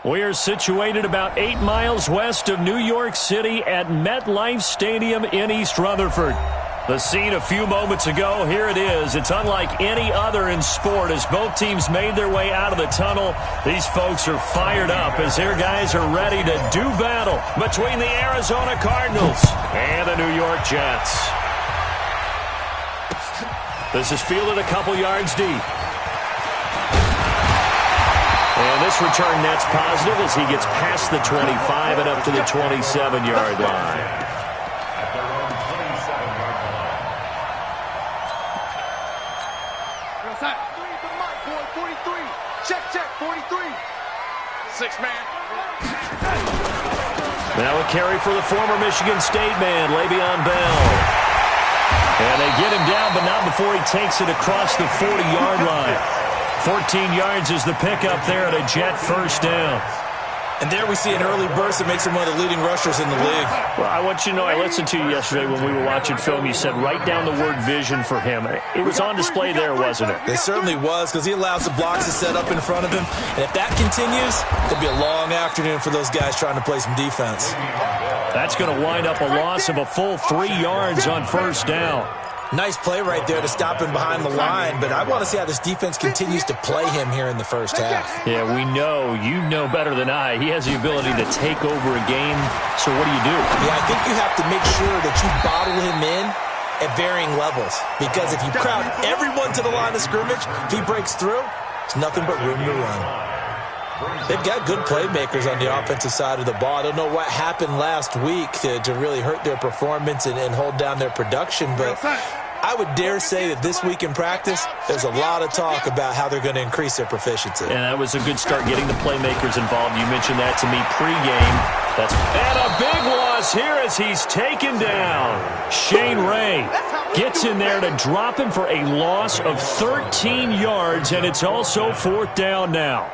We are situated about 8 miles west of New York City at MetLife Stadium in East Rutherford. The scene a few moments ago, here it is. It's unlike any other in sport as both teams made their way out of the tunnel. These folks are fired up as their guys are ready to do battle between the Arizona Cardinals and the New York Jets. This is fielded a couple yards deep. And this return net's positive as he gets past the 25 and up to the 27-yard line. Check, 43. 6-man. Now a carry for the former Michigan State man, Le'Veon Bell. And they get him down, but not before he takes it across the 40-yard line. 14 yards is the pickup there at a Jet first down. And there we see an early burst that makes him one of the leading rushers in the league. Well, I want you to know, I listened to you yesterday when we were watching film. You said write down the word vision for him. It was on display there, wasn't it? It certainly was, because he allows the blocks to set up in front of him. And if that continues, it'll be a long afternoon for those guys trying to play some defense. That's going to wind up a loss of a full 3 yards on first down. Nice play right there to stop him behind the line, but I want to see how this defense continues to play him here in the first half. Yeah, we know. You know better than I. He has the ability to take over a game, so what do you do? Yeah, I think you have to make sure that you bottle him in at varying levels, because if you crowd everyone to the line of scrimmage, if he breaks through, it's nothing but room to run. They've got good playmakers on the offensive side of the ball. I don't know what happened last week to really hurt their performance and hold down their production, but I would dare say that this week in practice, there's a lot of talk about how they're going to increase their proficiency. And that was a good start getting the playmakers involved. You mentioned that to me pregame. And a big loss here as he's taken down. Shane Ray gets in there to drop him for a loss of 13 yards, and it's also fourth down now.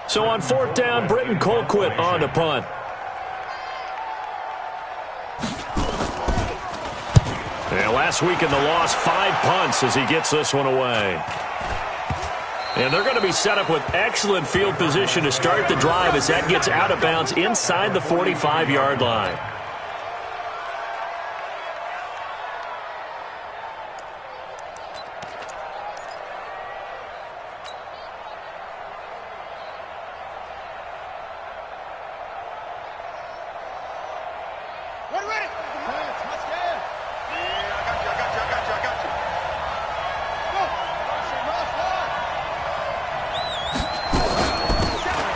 So on fourth down, Britton Colquitt on to punt. And last week in the loss, 5 punts as he gets this one away. And they're going to be set up with excellent field position to start the drive as that gets out of bounds inside the 45-yard line.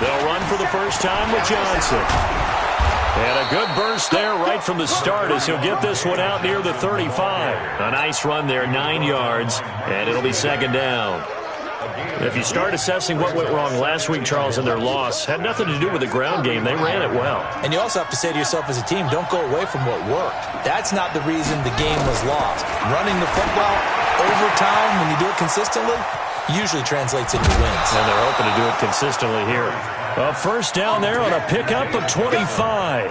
They'll run for the first time with Johnson. And a good burst there right from the start as he'll get this one out near the 35. A nice run there, 9 yards, and it'll be second down. If you start assessing what went wrong last week, Charles, in their loss, had nothing to do with the ground game. They ran it well. And you also have to say to yourself as a team, don't go away from what worked. That's not the reason the game was lost. Running the football over time, when you do it consistently, usually translates into wins. And they're hoping to do it consistently here. A first down there on a pickup of 25.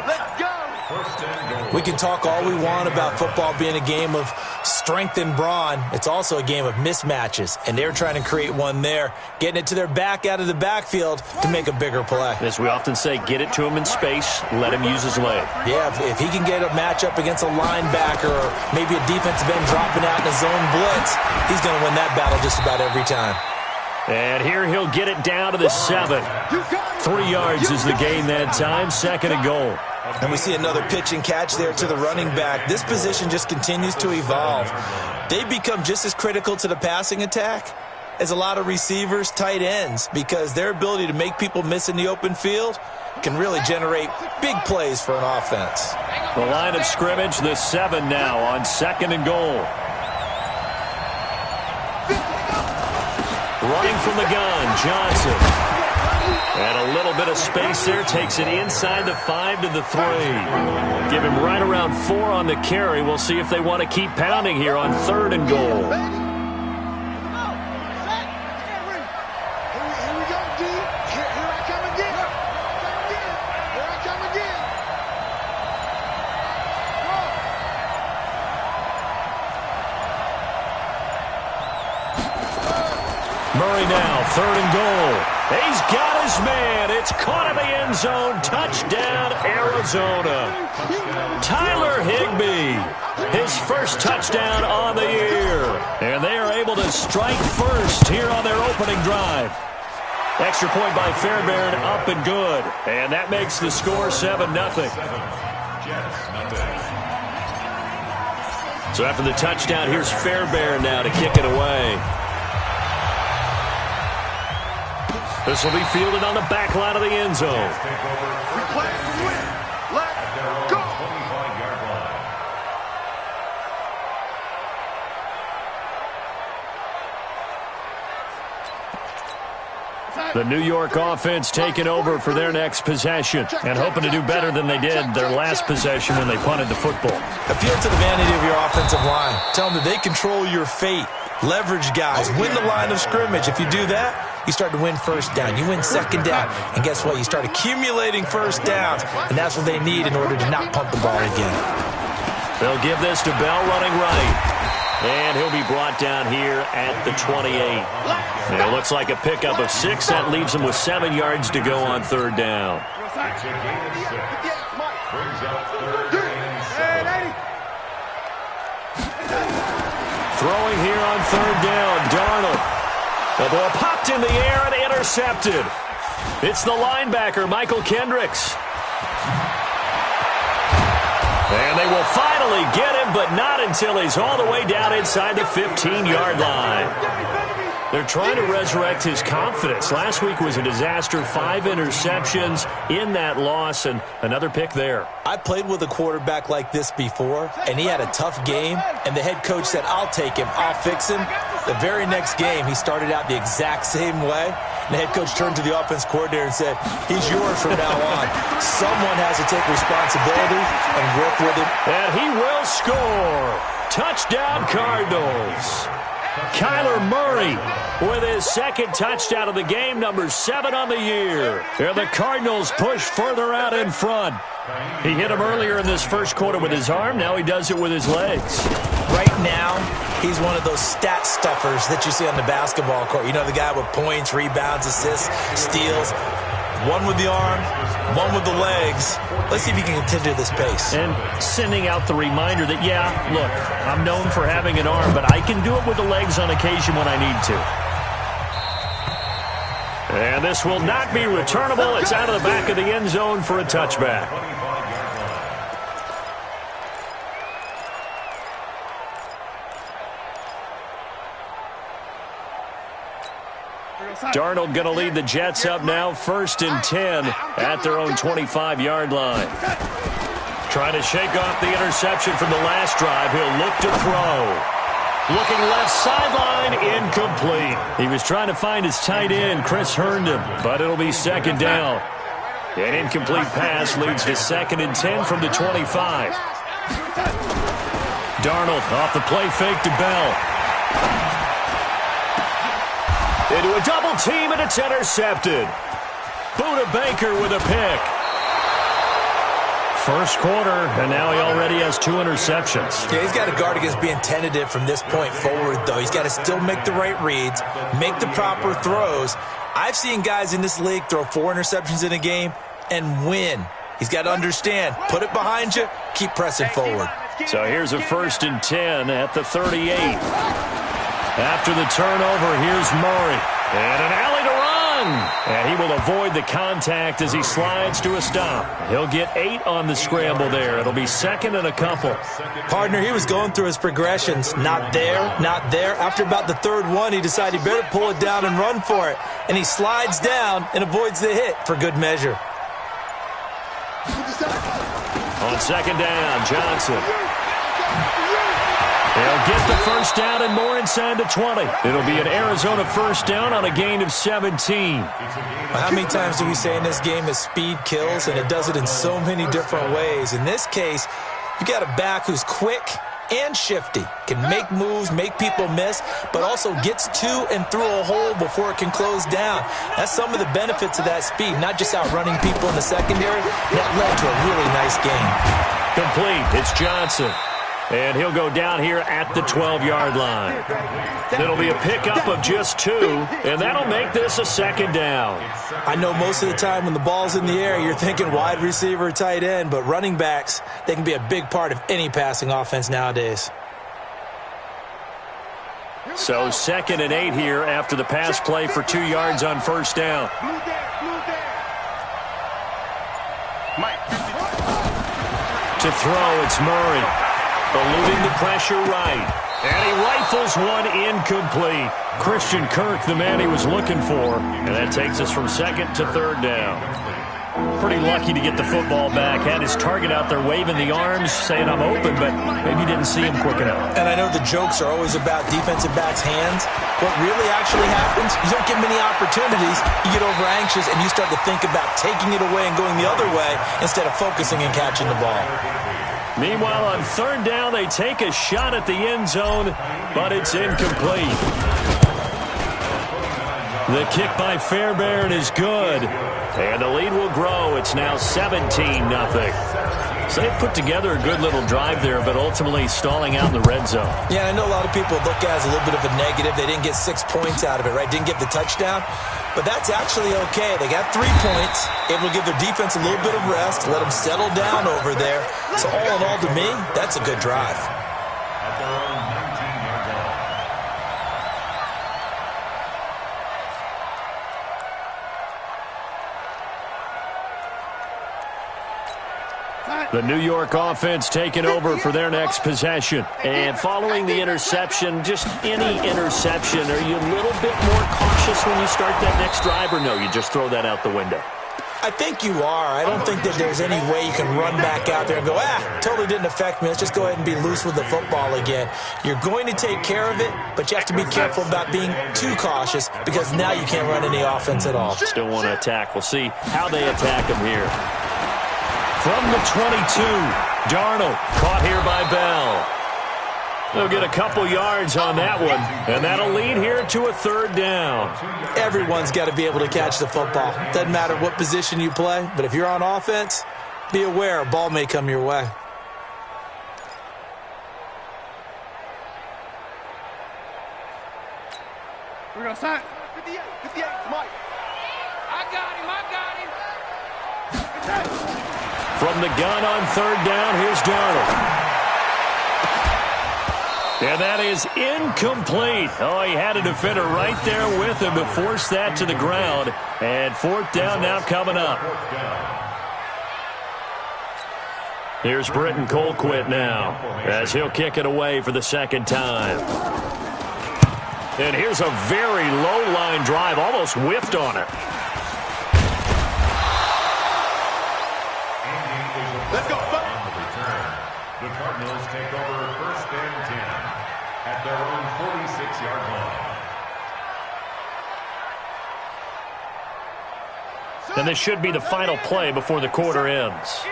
We can talk all we want about football being a game of strength and brawn. It's also a game of mismatches, and they're trying to create one there, getting it to their back out of the backfield to make a bigger play. As we often say, get it to him in space, let him use his leg. Yeah, if he can get a matchup against a linebacker or maybe a defensive end dropping out in a zone blitz, he's going to win that battle just about every time. And here he'll get it down to the 7. 3 yards is the gain that time, second and goal. And we see another pitch and catch there to the running back. This position just continues to evolve. They become just as critical to the passing attack as a lot of receivers, tight ends, because their ability to make people miss in the open field can really generate big plays for an offense. The line of scrimmage, the 7 now on second and goal. Running from the gun, Johnson. And a little bit of space there, takes it inside the 5 to the 3. Give him right around 4 on the carry. We'll see if they want to keep pounding here on third and goal. Murray now, third and goal. He's got his man. It's caught in the end zone. Touchdown, Arizona. Tyler Higbee, his first touchdown on the year. And they are able to strike first here on their opening drive. Extra point by Fairbairn, up and good. And that makes the score 7-0. So after the touchdown, here's Fairbairn now to kick it away. This will be fielded on the back line of the end zone. Let's go. The New York offense taking over for their next possession and hoping to do better than they did their last possession when they punted the football. Appeal to the vanity of your offensive line. Tell them that they control your fate. Leverage guys. Win the line of scrimmage. If you do that, you start to win first down. You win second down. And guess what? You start accumulating first downs. And that's what they need in order to not pump the ball again. They'll give this to Bell running right. And he'll be brought down here at the 28. It looks like a pickup of 6. That leaves him with 7 yards to go on third down. Throwing here on third down, Darnold. The ball popped in the air and intercepted. It's the linebacker, Michael Kendricks. And they will finally get him, but not until he's all the way down inside the 15-yard line. They're trying to resurrect his confidence. Last week was a disaster. 5 interceptions in that loss, and another pick there. I played with a quarterback like this before, and he had a tough game, and the head coach said, I'll take him, I'll fix him. The very next game, he started out the exact same way. And the head coach turned to the offense coordinator and said, he's yours from now on. Someone has to take responsibility and work with him. And he will score. Touchdown, Cardinals. Kyler Murray with his second touchdown of the game, number 7 on the year. And the Cardinals push further out in front. He hit him earlier in this first quarter with his arm. Now he does it with his legs. Right now, he's one of those stat stuffers that you see on the basketball court. You know, the guy with points, rebounds, assists, steals. One with the arm, one with the legs. Let's see if he can continue this pace. And sending out the reminder that, yeah, look, I'm known for having an arm, but I can do it with the legs on occasion when I need to. And this will not be returnable. It's out of the back of the end zone for a touchback. Darnold going to lead the Jets up now, 1st and 10 at their own 25-yard line. Trying to shake off the interception from the last drive. He'll look to throw. Looking left sideline, incomplete. He was trying to find his tight end, Chris Herndon, but it'll be 2nd down. An incomplete pass leads to 2nd and 10 from the 25. Darnold off the play fake to Bell. Into a double team, and it's intercepted. Buda Baker with a pick. First quarter, and now he already has 2 interceptions. Yeah, he's got to guard against being tentative from this point forward, though. He's got to still make the right reads, make the proper throws. I've seen guys in this league throw 4 interceptions in a game and win. He's got to understand, put it behind you, keep pressing forward. So here's a 1st and 10 at the 38. After the turnover, here's Murray. And an alley to run. And he will avoid the contact as he slides to a stop. He'll get 8 on the scramble there. It'll be 2nd and a couple. Partner, he was going through his progressions. Not there, not there. After about the 3rd one, he decided he better pull it down and run for it. And he slides down and avoids the hit for good measure. On 2nd down, Johnson. They'll get the first down and more inside the 20. It'll be an Arizona first down on a gain of 17. Well, how many times do we say in this game that speed kills, and it does it in so many different ways? In this case, you got a back who's quick and shifty, can make moves, make people miss, but also gets to and through a hole before it can close down. That's some of the benefits of that speed, not just outrunning people in the secondary. That led to a really nice game. Complete. It's Johnson. And he'll go down here at the 12-yard line. It'll be a pickup of just 2, and that'll make this a second down. I know most of the time when the ball's in the air, you're thinking wide receiver, tight end, but running backs, they can be a big part of any passing offense nowadays. So 2nd and 8 here after the pass play for 2 yards on first down. To throw, it's Murray. Eluding the pressure right. And he rifles one incomplete. Christian Kirk, the man he was looking for. And that takes us from 2nd to 3rd down. Pretty lucky to get the football back. Had his target out there waving the arms, saying I'm open, but maybe didn't see him quick enough. And I know the jokes are always about defensive backs' hands. What really actually happens, you don't get many opportunities. You get over anxious, and you start to think about taking it away and going the other way instead of focusing and catching the ball. Meanwhile, on 3rd down, they take a shot at the end zone, but it's incomplete. The kick by Fairbairn is good. And the lead will grow. It's now 17-0. So they put together a good little drive there, but ultimately stalling out in the red zone. Yeah, I know a lot of people look at it as a little bit of a negative. They didn't get 6 points out of it, right? Didn't get the touchdown. But that's actually okay. They got 3 points, able to give their defense a little bit of rest, let them settle down over there. So all in all, to me, that's a good drive. The New York offense taking over for their next possession. And following the interception, just any interception, are you a little bit more cautious when you start that next drive, or no, you just throw that out the window? I think you are. I don't think that there's any way you can run back out there and go, totally didn't affect me. Let's just go ahead and be loose with the football again. You're going to take care of it, but you have to be careful about being too cautious because now you can't run any offense at all. Still want to attack. We'll see how they attack him here. From the 22, Darnold caught here by Bell. They'll get a couple yards on that one, and that'll lead here to a 3rd down. Everyone's got to be able to catch the football. Doesn't matter what position you play, but if you're on offense, be aware a ball may come your way. We're going to sign. 58, Mike. I got him. From the gun on 3rd down, here's Darnold. And that is incomplete. Oh, he had a defender right there with him to force that to the ground. And 4th down now coming up. Here's Britton Colquitt now as he'll kick it away for the 2nd time. And here's a very low-line drive, almost whiffed on it. Let's go. The Cardinals take over 1st and 10 at their own 46-yard line. And this should be the final play before the quarter ends.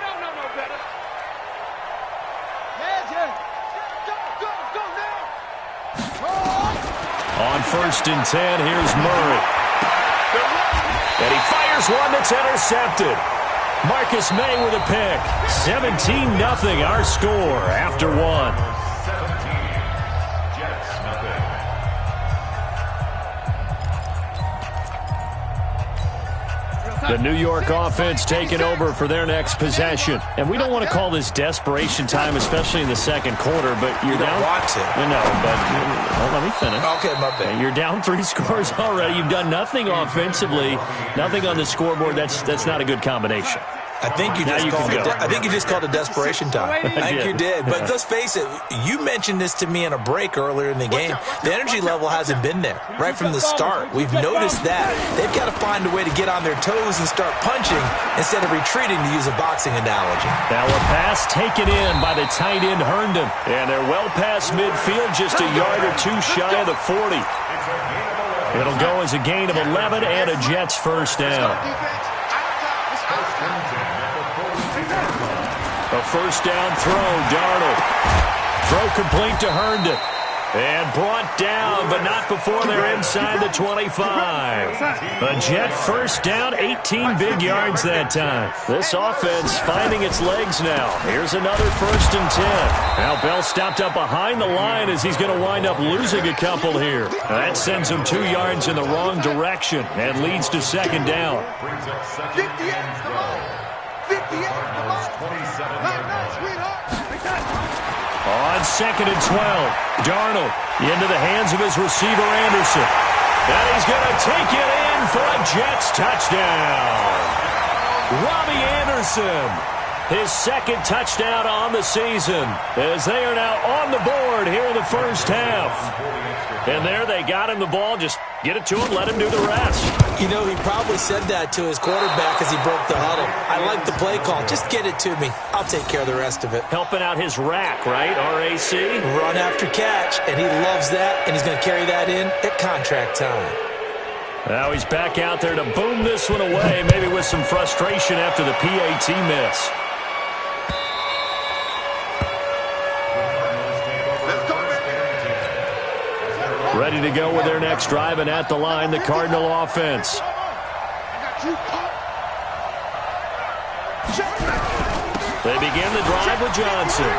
On 1st and 10, here's Murray. And he fires one that's intercepted. Marcus May with a pick. 17-0 our score after 1. The New York offense taking over for their next possession. And we don't want to call this desperation time, especially in the 2nd quarter, but you're down. You don't want to. No, but let me finish. Okay, my bad. You're down 3 scores already. You've done nothing offensively, nothing on the scoreboard. That's not a good combination. I think you just called it desperation time. I think you did. But let's face it, you mentioned this to me in a break earlier in the game. The energy level hasn't been there right from the start. We've noticed that. They've got to find a way to get on their toes and start punching instead of retreating, to use a boxing analogy. Now a pass taken in by the tight end Herndon. And they're well past midfield, just a yard or 2 shy of the 40. It'll go as a gain of 11 and a Jets 1st down. A 1st down throw, Darnold. Throw complete to Herndon. And brought down, but not before they're inside the 25. A Jet first down, 18 big yards that time. This offense finding its legs now. Here's another 1st and 10. Now Bell stopped up behind the line as he's going to wind up losing a couple here. That sends him 2 yards in the wrong direction and leads to 2nd down. 58, come on. 58, come on. On 2nd and 12, Darnold into the hands of his receiver, Anderson. And he's going to take it in for a Jets touchdown. Robbie Anderson, his 2nd touchdown on the season, as they are now on the board here in the first half. And there they got him the ball. Just get it to him, let him do the rest. You know, he probably said that to his quarterback as he broke the huddle. I like the play call. Just get it to me. I'll take care of the rest of it. Helping out his rack, right? RAC? Run after catch, and he loves that, and he's going to carry that in at contract time. Now he's back out there to boom this one away, maybe with some frustration after the PAT miss. Ready to go with their next drive, and at the line, the Cardinal offense. They begin the drive with Johnson.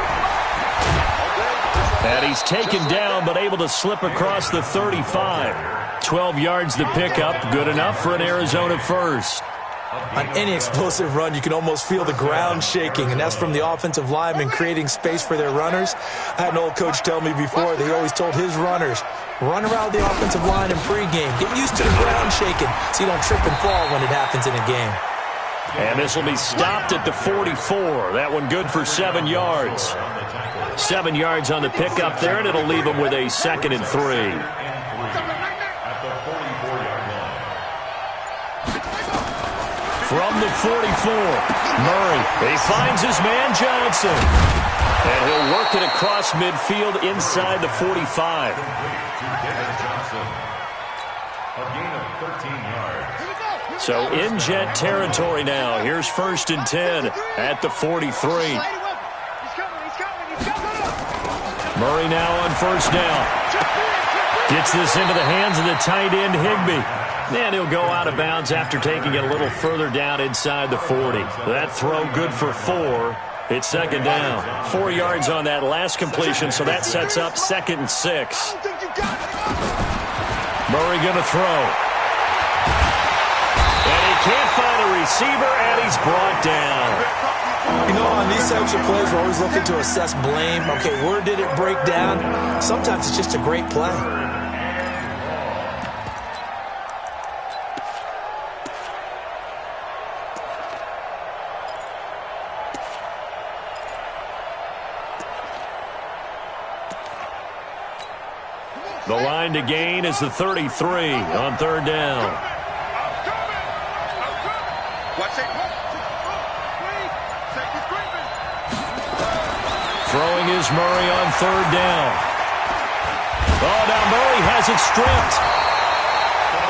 And he's taken down, but able to slip across the 35. 12 yards to pick up, good enough for an Arizona first. On any explosive run, you can almost feel the ground shaking, and that's from the offensive linemen creating space for their runners. I had an old coach tell me before, they always told his runners, run around the offensive line in pregame. Get used to the ground shaking so you don't trip and fall when it happens in a game. And this will be stopped at the 44. That one good for 7 yards. 7 yards on the pickup there, and it'll leave them with a 2nd and 3. From the 44, Murray, he finds his man Johnson. And he'll work it across midfield inside the 45. So in Jet territory now. Here's 1st and 10 at the 43. Murray now on 1st down. Gets this into the hands of the tight end Higbee. And he'll go out of bounds after taking it a little further down inside the 40. That throw good for 4. It's 2nd down. 4 yards on that last completion, so that sets up 2nd and 6. Murray going to throw. And he can't find a receiver, and he's brought down. You know, on these types of plays, we're always looking to assess blame. Okay, where did it break down? Sometimes it's just a great play. The line to gain is the 33 on 3rd down. Throwing is Murray on 3rd down. Oh, now Murray has it stripped.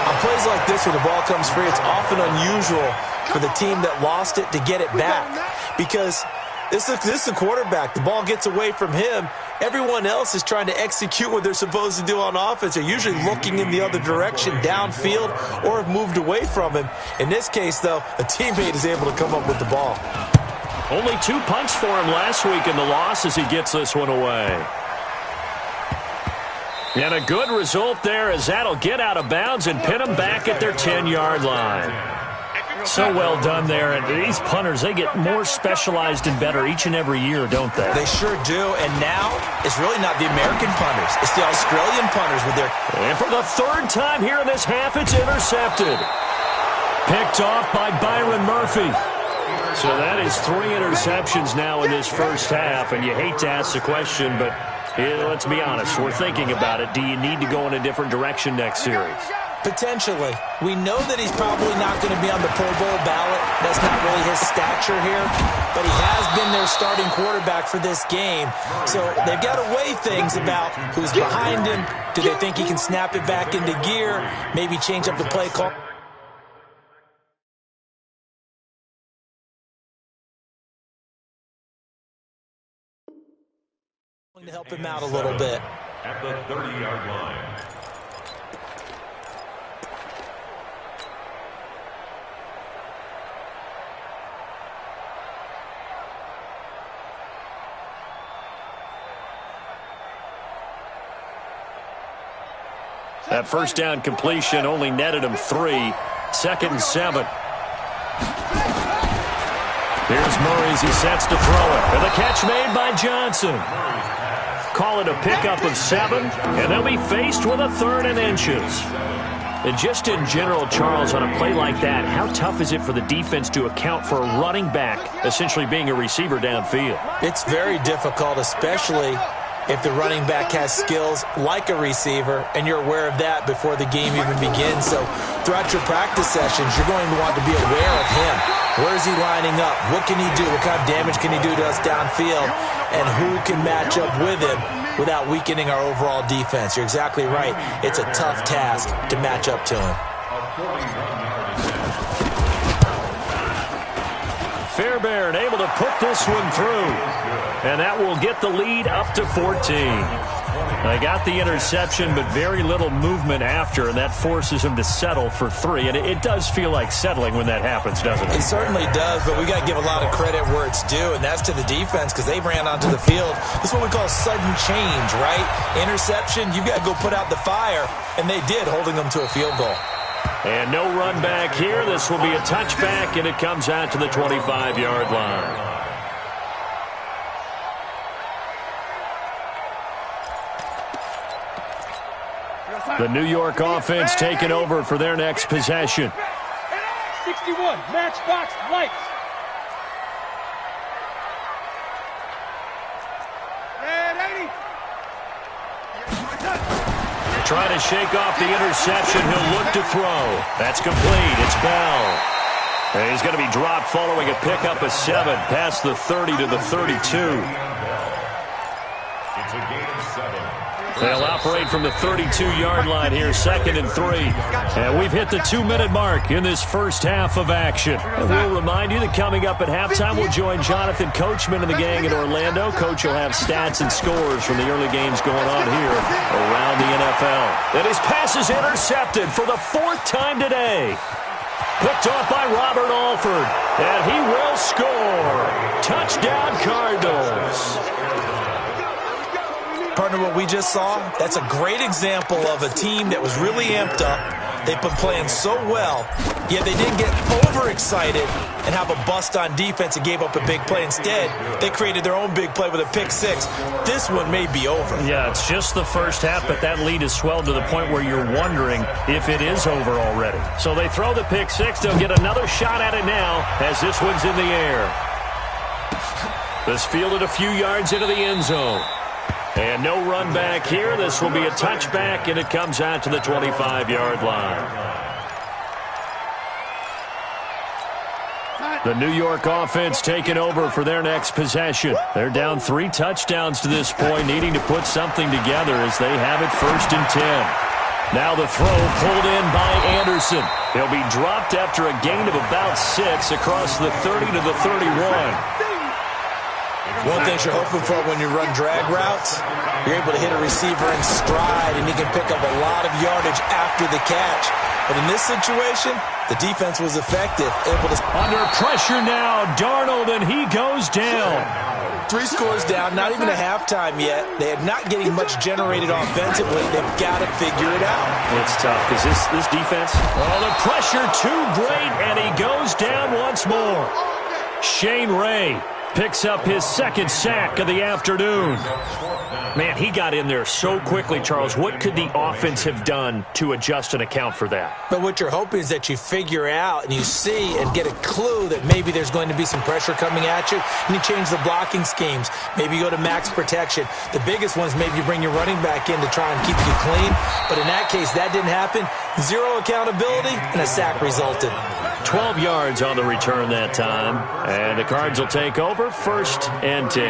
On plays like this where the ball comes free, it's often unusual for the team that lost it to get it back. Because this is the quarterback. The ball gets away from him. Everyone else is trying to execute what they're supposed to do on offense. They're usually looking in the other direction, downfield, or have moved away from him. In this case, though, a teammate is able to come up with the ball. Only 2 punts for him last week in the loss as he gets this one away. And a good result there as that'll get out of bounds and pin them back at their 10-yard line. So well done there. And these punters, they get more specialized and better each and every year, don't they? They sure do. And now it's really not the American punters. It's the Australian punters with their... And for the 3rd time here in this half, it's intercepted. Picked off by Byron Murphy. So that is 3 interceptions now in this first half. And you hate to ask the question, but let's be honest. We're thinking about it. Do you need to go in a different direction next series? Potentially. We know that he's probably not going to be on the Pro Bowl ballot. That's not really his stature here. But he has been their starting quarterback for this game. So they've got to weigh things about who's behind him. Do they think he can snap it back into gear? Maybe change up the play call? To help him out a little bit. at the 30-yard line. That first down completion only netted him 3. 2nd and 7. Here's Murray as he sets to throw it. And the catch made by Johnson. Call it a pickup of 7, and they'll be faced with a 3rd and inches. And just in general, Charles, on a play like that, how tough is it for the defense to account for a running back essentially being a receiver downfield? It's very difficult, especially if the running back has skills like a receiver, and you're aware of that before the game even begins. So throughout your practice sessions, you're going to want to be aware of him. Where is he lining up? What can he do? What kind of damage can he do to us downfield? And who can match up with him without weakening our overall defense? You're exactly right. It's a tough task to match up to him. Fairbairn able to put this one through. And that will get the lead up to 14. They got the interception, but very little movement after, and that forces him to settle for 3. And it does feel like settling when that happens, doesn't it? It certainly does, but we got to give a lot of credit where it's due, and that's to the defense because they ran onto the field. This is what we call sudden change, right? Interception, you got to go put out the fire, and they did, holding them to a field goal. And no run back here. This will be a touchback, and it comes out to the 25-yard line. The New York offense taking over for their next possession. 61, matchbox lights. Trying to shake off the interception. He'll look to throw. That's complete. It's Bell. And he's going to be dropped following a pickup of 7 past the 30 to the 32. It's a gain of 7. They'll operate from the 32-yard line here, 2nd and 3. And we've hit the 2-minute mark in this first half of action. And we'll remind you that coming up at halftime, we'll join Jonathan Coachman and the gang in Orlando. Coach will have stats and scores from the early games going on here around the NFL. And his pass is intercepted for the 4th time today. Picked off by Robert Alford. And he will score. Touchdown, Cardinals. Partner, what we just saw, that's a great example of a team that was really amped up. They've been playing so well, yet they didn't get overexcited and have a bust on defense and gave up a big play. Instead, they created their own big play with a pick-6. This one may be over. Yeah, it's just the first half, but that lead has swelled to the point where you're wondering if it is over already. So they throw the pick-6. They'll get another shot at it now as this one's in the air. This fielded a few yards into the end zone. And no run back here. This will be a touchback, and it comes out to the 25-yard line. The New York offense taking over for their next possession. They're down 3 touchdowns to this point, needing to put something together as they have it 1st and 10. Now the throw pulled in by Anderson. He'll be dropped after a gain of about 6 across the 30 to the 31. One thing you're hoping for when you run drag routes, you're able to hit a receiver in stride, and he can pick up a lot of yardage after the catch. But in this situation, the defense was effective, able to... Under pressure now, Darnold, and he goes down. 3 scores down, not even a halftime yet. They are not getting much generated offensively. They've got to figure it out. It's tough because this defense... Oh, the pressure too great, and he goes down once more. Shane Ray picks up his 2nd sack of the afternoon. Man, he got in there so quickly, Charles. What could the offense have done to adjust and account for that? But what you're hoping is that you figure out and you see and get a clue that maybe there's going to be some pressure coming at you, and you change the blocking schemes. Maybe you go to max protection. The biggest one is maybe you bring your running back in to try and keep you clean. But in that case, that didn't happen. 0 accountability, and a sack resulted. 12 yards on the return that time. And the Cards will take over 1st and 10.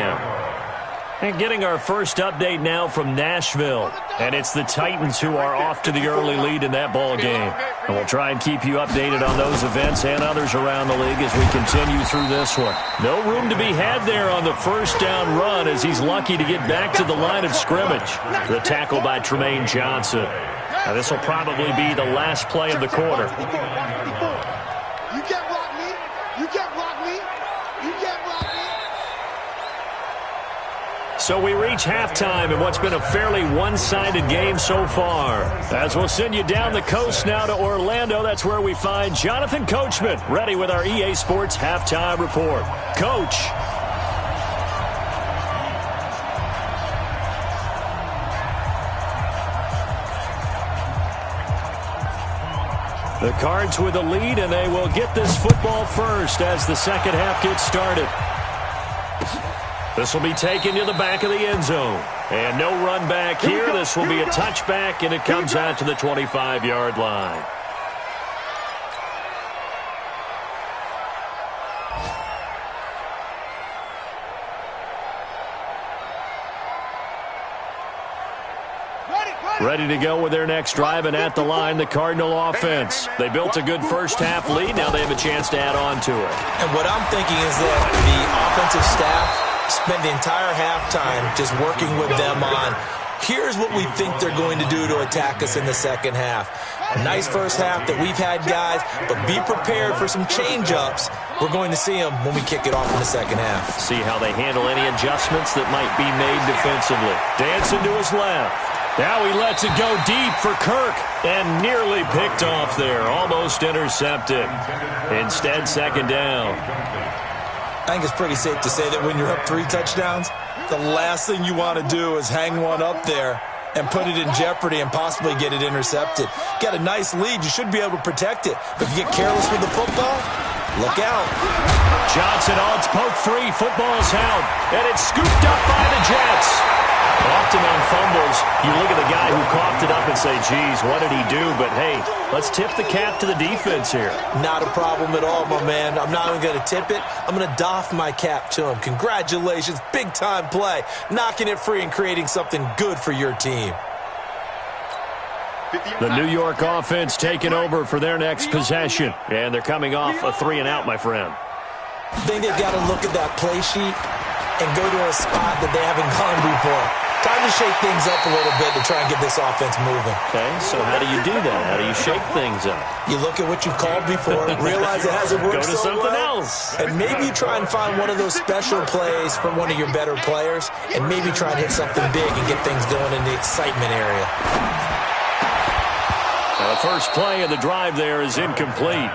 And getting our first update now from Nashville. And it's the Titans who are off to the early lead in that ball game. And we'll try and keep you updated on those events and others around the league as we continue through this one. No room to be had there on the first down run as he's lucky to get back to the line of scrimmage. The tackle by Tremaine Johnson. Now this will probably be the last play of the quarter. You can't block me. You can't block me. You can't block me. So we reach halftime in what's been a fairly one-sided game so far. As we'll send you down the coast now to Orlando, that's where we find Jonathan Coachman, ready with our EA Sports Halftime Report. Coach. The Cards with the lead, and they will get this football first as the second half gets started. This will be taken to the back of the end zone. And no run back here. This will be a touchback, and it comes out to the 25-yard line. Ready to go with their next drive, and at the line, the Cardinal offense. They built a good first-half lead. Now they have a chance to add on to it. And what I'm thinking is that the offensive staff spent the entire halftime just working with them on, here's what we think they're going to do to attack us in the second half. A nice first half that we've had, guys, but be prepared for some change-ups. We're going to see them when we kick it off in the second half. See how they handle any adjustments that might be made defensively. Dancing to his left. Now he lets it go deep for Kirk, and nearly picked off there. Almost intercepted. Instead, second down. I think it's pretty safe to say that when you're up 3 touchdowns, the last thing you want to do is hang one up there and put it in jeopardy and possibly get it intercepted. Got a nice lead. You should be able to protect it. But if you get careless with the football, look out. Johnson on poke free. Football is held, and it's scooped up by the Jets. Often on fumbles, you look at the guy who coughed it up and say, geez, what did he do? But, hey, let's tip the cap to the defense here. Not a problem at all, my man. I'm not even going to tip it. I'm going to doff my cap to him. Congratulations. Big-time play. Knocking it free and creating something good for your team. The New York offense taking over for their next possession. And they're coming off a 3-and-out, my friend. I think they've got to look at that play sheet and go to a spot that they haven't gone before. Time to shake things up a little bit to try and get this offense moving. Okay, so how do you do that? How do you shake things up? You look at what you've called before, realize it hasn't worked so well. Go to something else. And maybe you try and find one of those special plays from one of your better players, and maybe try and hit something big and get things going in the excitement area. Now the first play of the drive there is incomplete.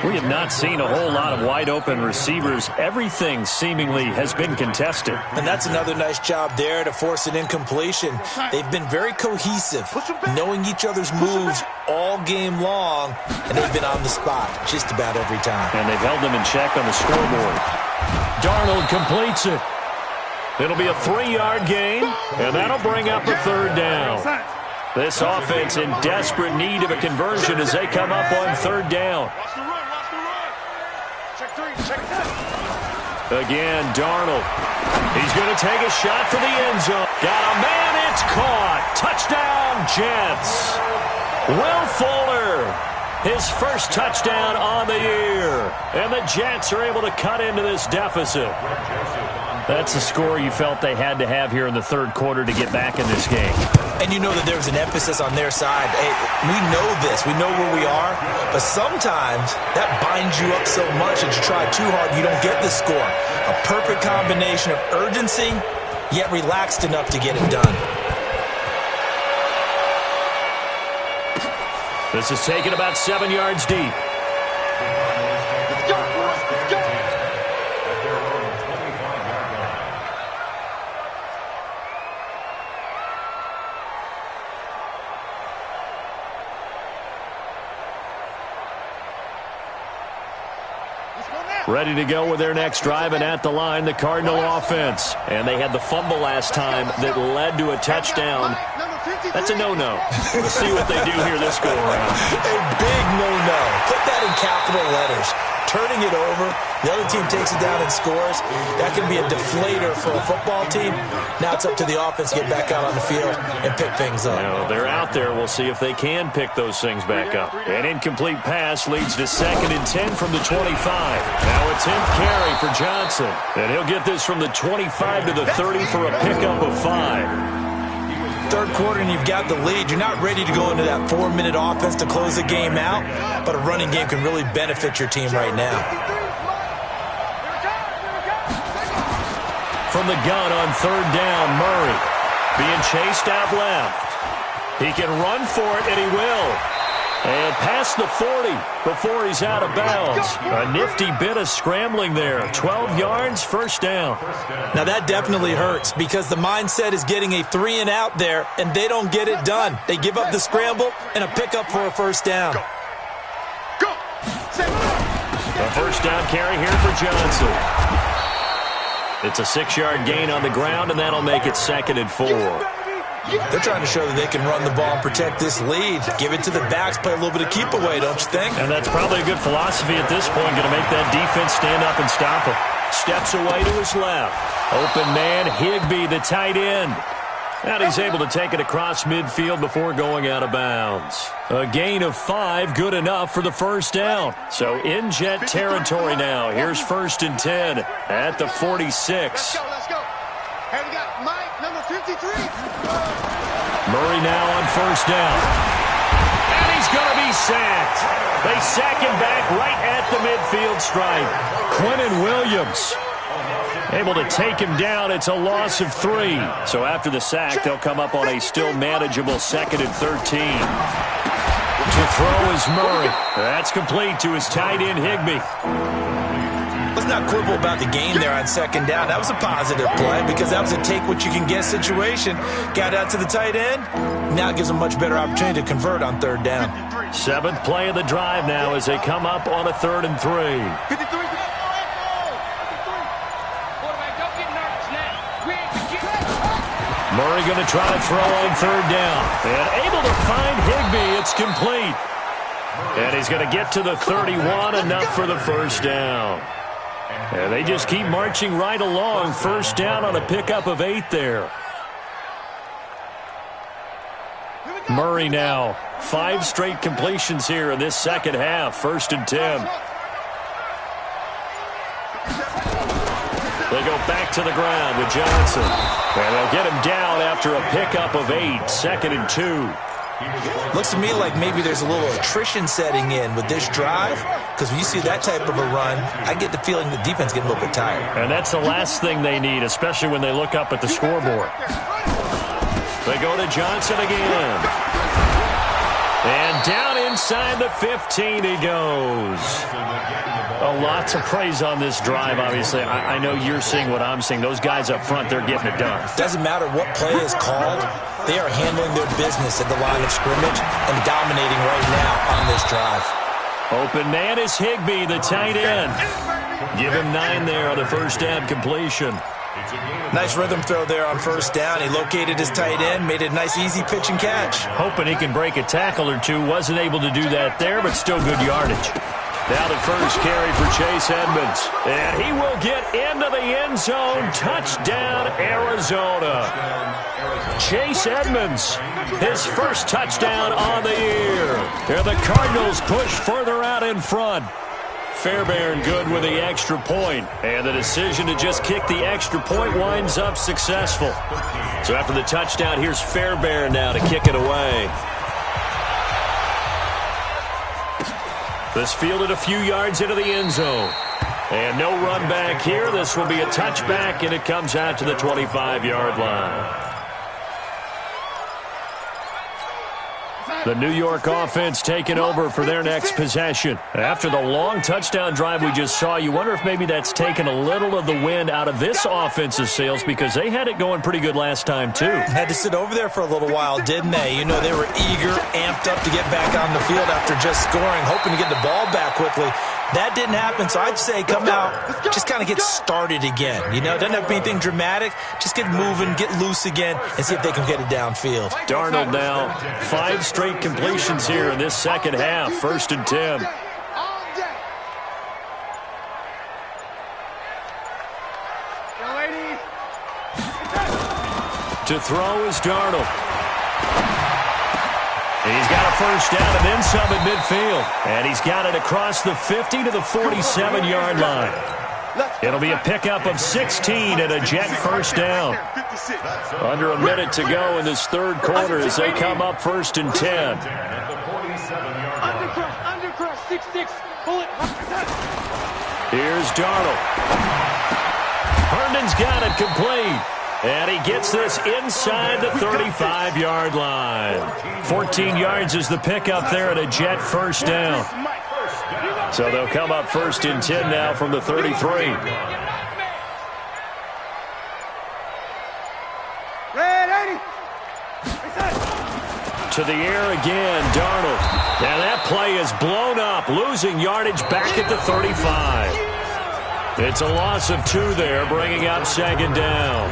We have not seen a whole lot of wide-open receivers. Everything seemingly has been contested. And that's another nice job there to force an incompletion. They've been very cohesive, knowing each other's moves all game long, and they've been on the spot just about every time. And they've held them in check on the scoreboard. Darnold completes it. It'll be a 3-yard gain, and that'll bring up a third down. This offense in desperate need of a conversion as they come up on third down. Again, Darnold. He's going to take a shot for the end zone. Got a man, it's caught. Touchdown, Jets. Will Fuller, his first touchdown on the year. And the Jets are able to cut into this deficit. That's the score you felt they had to have here in the third quarter to get back in this game. And you know that there's an emphasis on their side. Hey, we know this. We know where we are. But sometimes that binds you up so much that you try too hard, you don't get the score. A perfect combination of urgency, yet relaxed enough to get it done. This is taken about 7 yards deep. Ready to go with their next drive, and at the line, the Cardinal offense. And they had the fumble last time that led to a touchdown. That's a no-no. We'll see what they do here this go-around. A big no-no. Put that in capital letters. turning it over. The other team takes it down and scores. That can be a deflator for a football team. Now it's up to the offense to get back out on the field and pick things up. Now, they're out there. We'll see if they can pick those things back up. An incomplete pass leads to 2nd and 10 from the 25. Now a 10th carry for Johnson. And he'll get this from the 25 to the 30 for a pickup of 5. Third quarter and you've got the lead. You're not ready to go into that 4-minute offense to close the game out, but a running game can really benefit your team right now. From the gun on 3rd down, Murray being chased out left. He can run for it, and he will. And past the 40 before he's out of bounds. A nifty bit of scrambling there. 12 yards, 1st down. Now that definitely hurts because the mindset is getting a 3-and-out there, and they don't get it done. They give up the scramble and a pickup for a 1st down. A 1st down carry here for Johnson. It's a 6-yard gain on the ground, and that'll make it 2nd and 4. They're trying to show that they can run the ball and protect this lead. Give it to the backs, play a little bit of keep away, don't you think? And that's probably a good philosophy at this point, going to make that defense stand up and stop him. Steps away to his left. Open man, Higbee, the tight end. And he's able to take it across midfield before going out of bounds. A gain of 5, good enough for the 1st down. So in jet territory now. Here's 1st and 10 at the 46. Let's go. Hey, we got Mike, number 53. Murray now on 1st down. And he's going to be sacked. They sack him back right at the midfield stripe. Quinnen Williams able to take him down. It's a loss of 3. So after the sack, they'll come up on a still manageable 2nd and 13. To throw is Murray. That's complete to his tight end, Higbee. Let's not quibble about the gain there on 2nd down. That was a positive play because that was a take-what-you-can-get situation. Got out to the tight end. Now it gives them a much better opportunity to convert on 3rd down. 7th play of the drive now as they come up on a 3rd and 3. Murray going to try to throw on 3rd down. And able to find Higbee. It's complete. And he's going to get to the 31, enough for the 1st down. And they just keep marching right along. 1st down on a pickup of 8 there. Murray now. 5 straight completions here in this 2nd half. 1st and 10. They go back to the ground with Johnson. And they'll get him down after a pickup of 8. 2nd and 2. Looks to me like maybe there's a little attrition setting in with this drive, because when you see that type of a run, I get the feeling the defense getting a little bit tired. And that's the last thing they need, especially when they look up at the scoreboard. They go to Johnson again. And down inside the 15 he goes. A lot to praise on this drive, obviously. I know you're seeing what I'm seeing. Those guys up front, they're getting it done. Doesn't matter what play is called. They are handling their business at the line of scrimmage and dominating right now on this drive. Open man is Higbee, the tight end. Give him 9 there on the 1st down completion. Nice rhythm throw there on 1st down. He located his tight end, made a nice easy pitch and catch. Hoping he can break a tackle or two. Wasn't able to do that there, but still good yardage. Now the first carry for Chase Edmonds. And he will get into the end zone. Touchdown, Arizona. Chase Edmonds, his first touchdown on the year. And the Cardinals push further out in front. Fairbairn good with the extra point. And the decision to just kick the extra point winds up successful. So after the touchdown, here's Fairbairn now to kick it away. This fielded a few yards into the end zone. And no run back here. This will be a touchback, and it comes out to the 25-yard line. The New York offense taking over for their next possession. After the long touchdown drive we just saw, you wonder if maybe that's taken a little of the wind out of this offensive sails, because they had it going pretty good last time, too. Had to sit over there for a little while, didn't they? You know, they were eager, amped up to get back on the field after just scoring, hoping to get the ball back quickly. That didn't happen, so I'd say come out, just kind of get started again. You know, it doesn't have to be anything dramatic. Just get moving, get loose again, and see if they can get it downfield. Darnold now, 5 straight completions here in this second half. 1st and 10. To throw is Darnold. He's got a first down and then some at midfield. And he's got it across the 50 to the 47-yard line. It'll be a pickup of 16 and a Jet first down. Under a minute to go in this third quarter as they come up first and 10. Undercross, 6-6. Pull it. Here's Darnold. Herndon's got it complete. And he gets this inside the 35-yard line. 14 yards is the pickup there at a Jet first down. So they'll come up first and 10 now from the 33. To the air again, Darnold. Now that play is blown up, losing yardage back at the 35. It's a loss of 2 there, bringing up second down.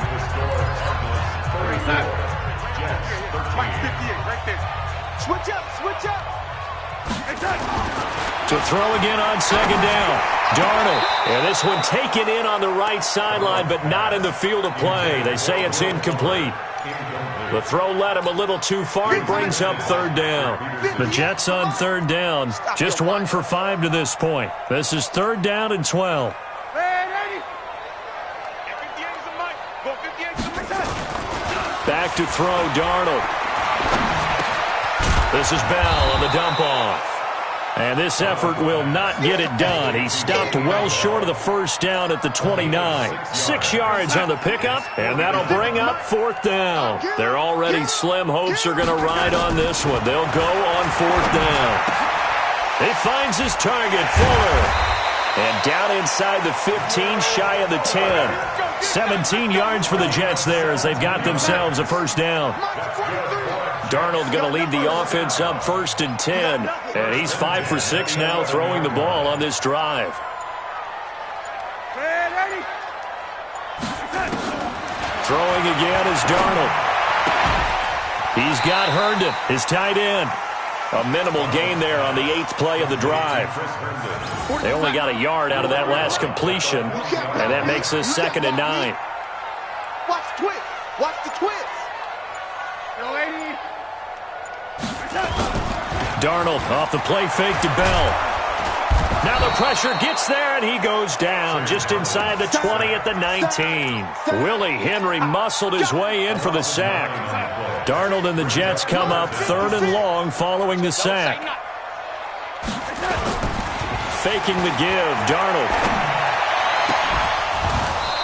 Switch up. To throw again on second down. Darnold. And this one taken in on the right sideline, but not in the field of play. They say it's incomplete. The throw led him a little too far and brings up third down. The Jets on third down. Just 1 for 5 to this point. This is third down and 12. Back to throw, Darnold. This is Bell on the dump-off. And this effort will not get it done. He stopped well short of the first down at the 29. 6 yards on the pickup, and that'll bring up fourth down. Their already slim hopes are going to ride on this one. They'll go on fourth down. He finds his target, Fuller. And down inside the 15, shy of the 10. 17 yards for the Jets there as they've got themselves a first down. Darnold going to lead the offense up first and 10. And he's 5 for 6 now throwing the ball on this drive. Throwing again is Darnold. He's got Herndon, his tight end. A minimal gain there on the 8th play of the drive. They only got a yard out of that last completion, and that makes this second and 9. Watch the twist. Watch the twist. Darnold off the play fake to Bell. Now the pressure gets there, and he goes down just inside the 20 at the 19. Willie Henry muscled his way in for the sack. Darnold and the Jets come up third and long following the sack. Faking the give, Darnold.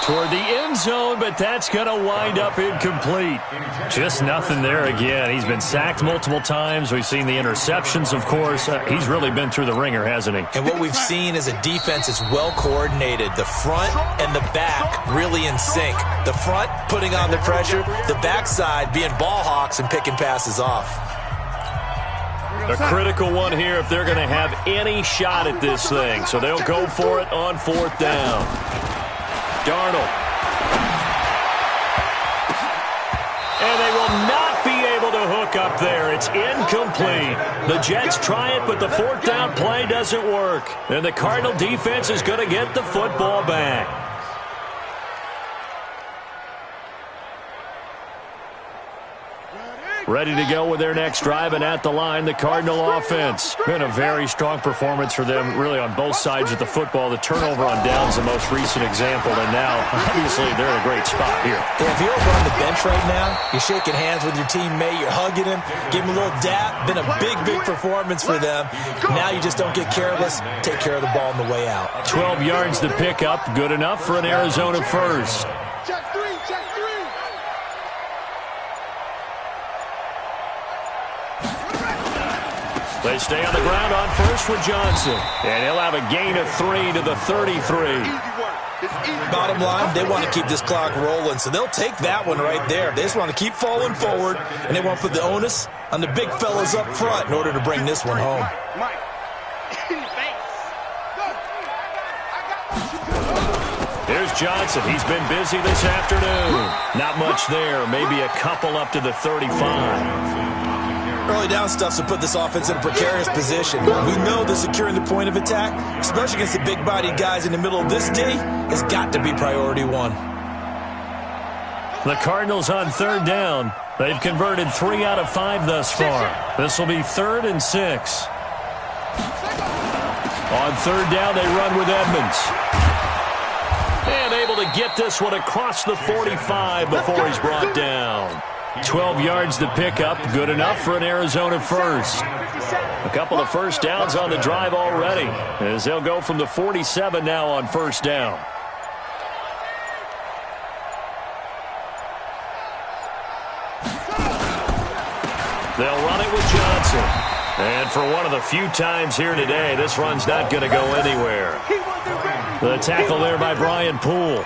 Toward the end zone, but that's going to wind up incomplete. Just nothing there again. He's been sacked multiple times. We've seen the interceptions, of course. He's really been through the ringer, hasn't he? And what we've seen is a defense that's well coordinated. The front and the back really in sync. The front putting on the pressure, the backside being ball hawks and picking passes off. A critical one here if they're going to have any shot at this thing. So they'll go for it on fourth down. Darnold. And they will not be able to hook up there. It's incomplete. The Jets try it, but the fourth down play doesn't work. And the Cardinal defense is going to get the football back. Ready to go with their next drive, and at the line, the Cardinal offense. Been a very strong performance for them, really, on both sides of the football. The turnover on downs, the most recent example, and now, obviously, they're in a great spot here. Yeah, if you're over on the bench right now, you're shaking hands with your teammate, you're hugging him, give him a little dap. Been a big, big performance for them. Now you just don't get careless. Take care of the ball on the way out. 12 yards to pick up, good enough for an Arizona first. Check three. They stay on the ground on first with Johnson. And he'll have a gain of 3 to the 33. Bottom line, they want to keep this clock rolling, so they'll take that one right there. They just want to keep falling forward, and they want to put the onus on the big fellas up front in order to bring this one home. Here's Johnson. He's been busy this afternoon. Not much there. Maybe a couple up to the 35. Early down stuff to put this offense in a precarious position. We know that securing the point of attack, especially against the big-bodied guys in the middle of this D, has got to be priority one. The Cardinals on third down. They've converted 3 out of 5 thus far. This will be 3rd and 6. On third down, they run with Edmonds. And able to get this one across the 45 before he's brought down. 12 yards to pick up. Good enough for an Arizona first. A couple of first downs on the drive already, as they'll go from the 47 now on first down. They'll run it with Johnson. And for one of the few times here today, this run's not going to go anywhere. The tackle there by Brian Poole.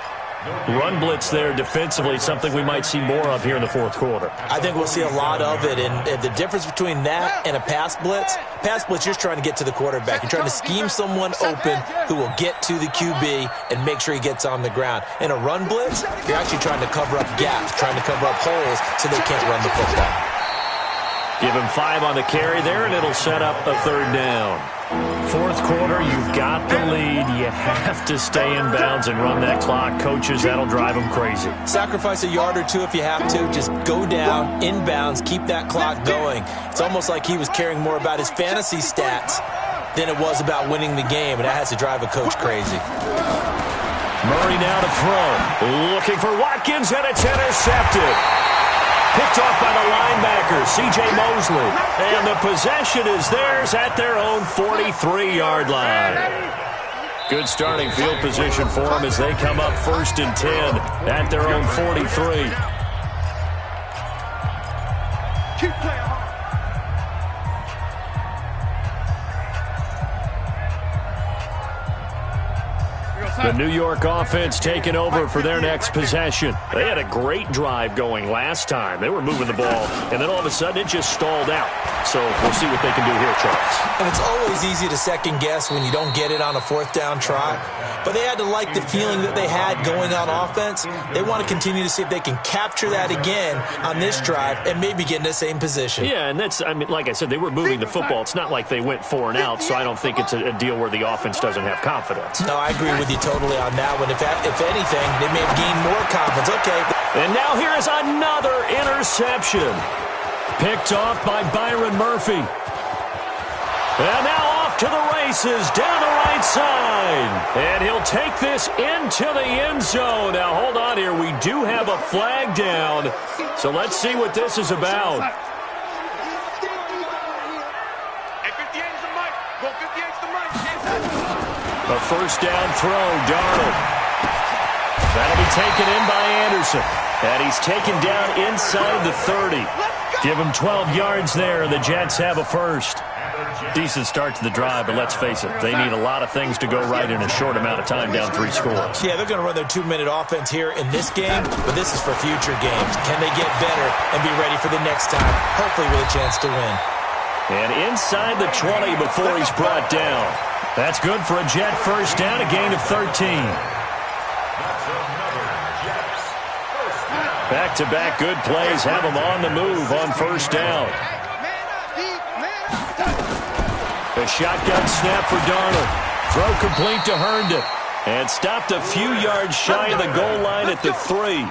Run blitz there defensively, something we might see more of here in the fourth quarter. I think we'll see a lot of it, and the difference between that and a pass blitz, you're just trying to get to the quarterback. You're trying to scheme someone open who will get to the QB and make sure he gets on the ground. In a run blitz, you're actually trying to cover up gaps, trying to cover up holes so they can't run the football. Give him 5 on the carry there, and it'll set up a third down. Fourth quarter, you've got the lead. You have to stay in bounds and run that clock. Coaches, that'll drive them crazy. Sacrifice a yard or two if you have to. Just go down, in bounds, keep that clock going. It's almost like he was caring more about his fantasy stats than it was about winning the game, and that has to drive a coach crazy. Murray now to throw. Looking for Watkins, and it's intercepted. Picked off by the linebacker, C.J. Mosley. And the possession is theirs at their own 43-yard line. Good starting field position for them as they come up 1st and 10 at their own 43. Keep playing. The New York offense taking over for their next possession. They had a great drive going last time. They were moving the ball, and then all of a sudden it just stalled out. So we'll see what they can do here, Charles. And it's always easy to second guess when you don't get it on a 4th down try. But they had to like the feeling that they had going on offense. They want to continue to see if they can capture that again on this drive and maybe get in the same position. Yeah, and that's, I mean, like I said, they were moving the football. It's not like they went 4 and out, so I don't think it's a deal where the offense doesn't have confidence. No, I agree with you totally on that one. If anything, they may have gained more confidence. Okay. And now here is another interception. Picked off by Byron Murphy. And now off to the races down the right side. And he'll take this into the end zone. Now, hold on here. We do have a flag down. So let's see what this is about. A first down throw, Darnold. That'll be taken in by Anderson. And he's taken down inside the 30. Give him 12 yards there, and the Jets have a first. Decent start to the drive, but let's face it, they need a lot of things to go right in a short amount of time, down 3 scores. Yeah, they're going to run their 2-minute offense here in this game, but this is for future games. Can they get better and be ready for the next time, hopefully with a chance to win? And inside the 20 before he's brought down. That's good for a Jet first down, a gain of 13. Back-to-back good plays have them on the move on first down. A shotgun snap for Darnold. Throw complete to Herndon. And stopped a few yards shy of the goal line at the 3.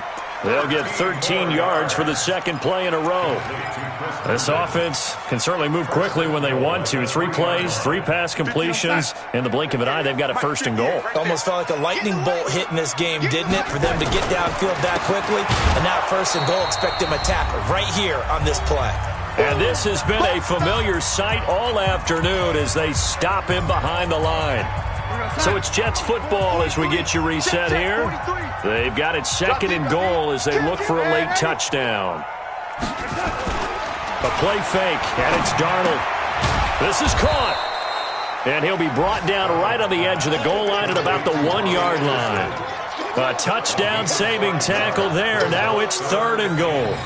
They'll get 13 yards for the second play in a row. This offense can certainly move quickly when they want to. 3 plays, 3 pass completions. In the blink of an eye, they've got a first and goal. Almost felt like a lightning bolt hit in this game, didn't it? For them to get downfield that quickly. And now first and goal, expect them to tackle right here on this play. And this has been a familiar sight all afternoon as they stop him behind the line. So it's Jets football as we get you reset here. They've got it 2nd and goal as they look for a late touchdown. A play fake, and it's Darnold. This is caught. And he'll be brought down right on the edge of the goal line at about the 1-yard line. A touchdown-saving tackle there. Now it's 3rd and goal.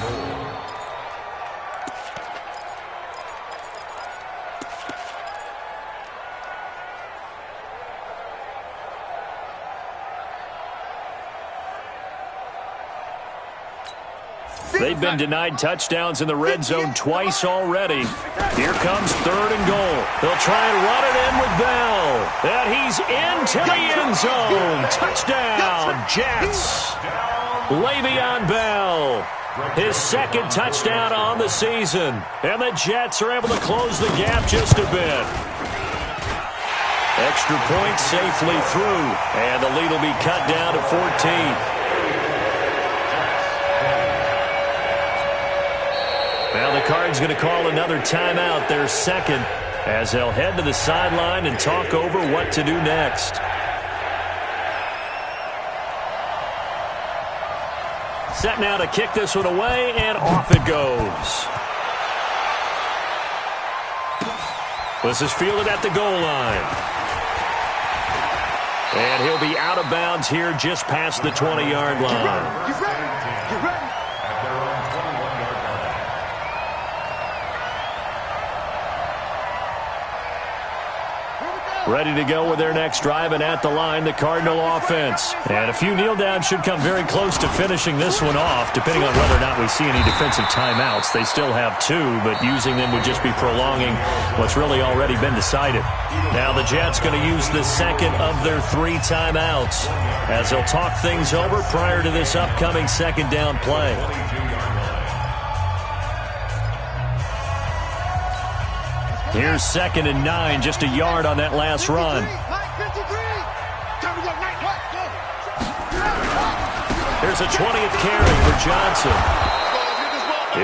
They've been denied touchdowns in the red zone twice already. Here comes 3rd and goal. They'll try and run it in with Bell. And he's into the end zone. Touchdown, Jets. Le'Veon Bell, his second touchdown on the season. And the Jets are able to close the gap just a bit. Extra point safely through, and the lead will be cut down to 14. Now the Cards going to call another timeout, their second, as they'll head to the sideline and talk over what to do next. Set now to kick this one away, and off it goes. This is fielded at the goal line. And he'll be out of bounds here just past the 20-yard line. Get ready. Get ready. At their own 21-yard line. Ready to go with their next drive, and at the line, the Cardinal offense. And a few kneel downs should come very close to finishing this one off, depending on whether or not we see any defensive timeouts. They still have 2, but using them would just be prolonging what's really already been decided. Now the Jets going to use the second of their 3 timeouts as they'll talk things over prior to this upcoming second down play. Here's 2nd and 9, just a yard on that last run. Here's a 20th carry for Johnson.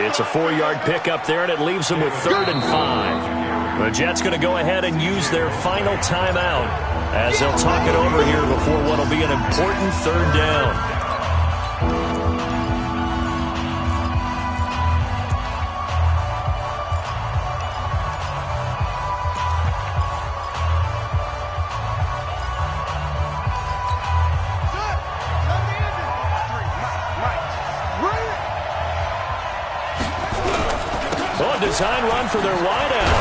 It's a 4-yard pickup there, and it leaves them with 3rd and 5. The Jets going to go ahead and use their final timeout as they'll talk it over here before what will be an important 3rd down. Design run for their wideout.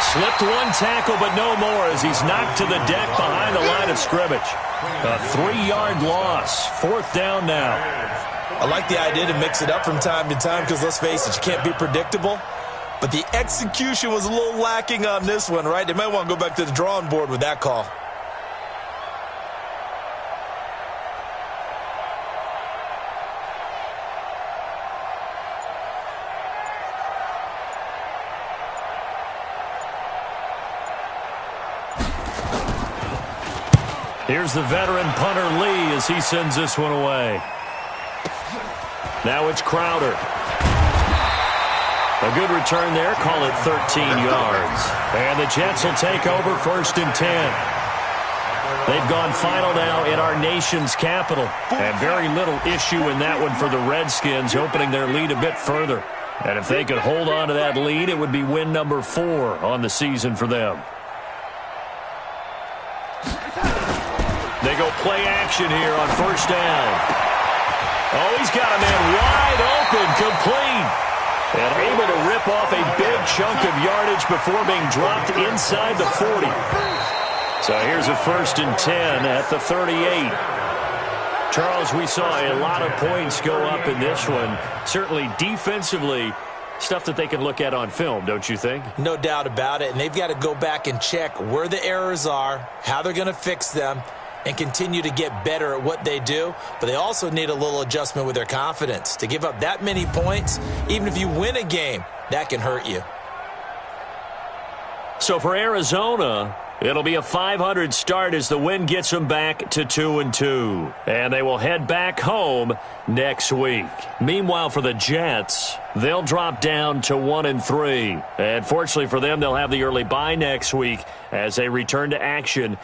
Slipped one tackle, but no more as he's knocked to the deck behind the line of scrimmage. A 3-yard loss. 4th down now. I like the idea to mix it up from time to time because, let's face it, you can't be predictable. But the execution was a little lacking on this one, right? They might want to go back to the drawing board with that call. Here's the veteran punter Lee as he sends this one away. Now it's Crowder. A good return there. Call it 13 yards. And the Jets will take over 1st and 10. They've gone final now in our nation's capital. And very little issue in that one for the Redskins, opening their lead a bit further. And if they could hold on to that lead, it would be win number 4 on the season for them. They go play action here on 1st down. Oh, he's got a man wide open, complete. And able to rip off a big chunk of yardage before being dropped inside the 40. So here's a 1st and 10 at the 38. Charles, we saw a lot of points go up in this one. Certainly defensively, stuff that they can look at on film, don't you think? No doubt about it. And they've got to go back and check where the errors are, how they're going to fix them, and continue to get better at what they do. But they also need a little adjustment with their confidence. To give up that many points, even if you win a game, that can hurt you. So for Arizona, it'll be a .500 start as the win gets them back to 2-2. And they will head back home next week. Meanwhile, for the Jets, they'll drop down to 1-3. And fortunately for them, they'll have the early bye next week as they return to action.